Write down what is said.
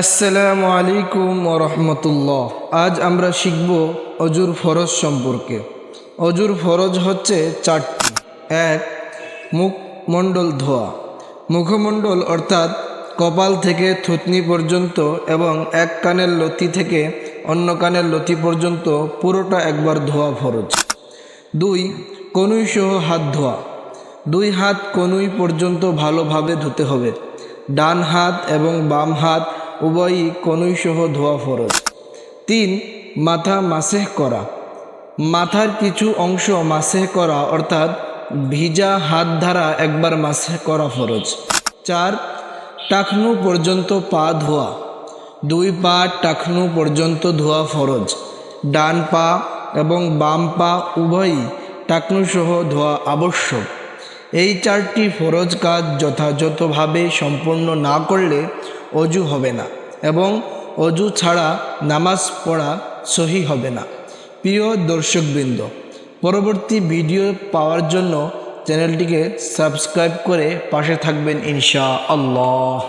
আসসালামু আলাইকুম ওয়া রাহমাতুল্লাহ। আজ আমরা শিখব অজুর ফরজ সম্পর্কে। অজুর ফরজ হচ্ছে চারটি। 1. মুখমণ্ডল ধোয়া। মুখমণ্ডল অর্থাৎ কপাল থেকে থুতনি পর্যন্ত এবং এক কানের লতি থেকে অন্য কানের লতি পর্যন্ত পুরোটা একবার ধোয়া ফরজ। 2. কনুই সহ হাত ধোয়া। 2 হাত কনুই পর্যন্ত ভালোভাবে ধুতে হবে। ডান হাত এবং বাম হাত উভয়ই কনুই সহ ধোয়া ফরজ। 3. মাথা মাসেহ করা। মাথার কিছু অংশ মাসেহ করা অর্থাৎ ভিজা হাত দ্বারা একবার মাসেহ করা ফরজ। 4. টাকনু পর্যন্ত পা ধোয়া। 2 পা টাকনু পর্যন্ত ধোয়া ফরজ। ডান পা এবং বাম পা উভয়ই টাকনু সহ ধোয়া আবশ্যক। এই 4টি ফরজ কাজ যথাযথভাবে সম্পন্ন না করলে অজু হবে না এবং অজু ছাড়া নামাজ পড়া সহি হবে না। প্রিয় দর্শকবৃন্দ, পরবর্তী ভিডিও পাওয়ার জন্য চ্যানেলটিকে সাবস্ক্রাইব করে পাশে থাকবেন ইনশাআল্লাহ।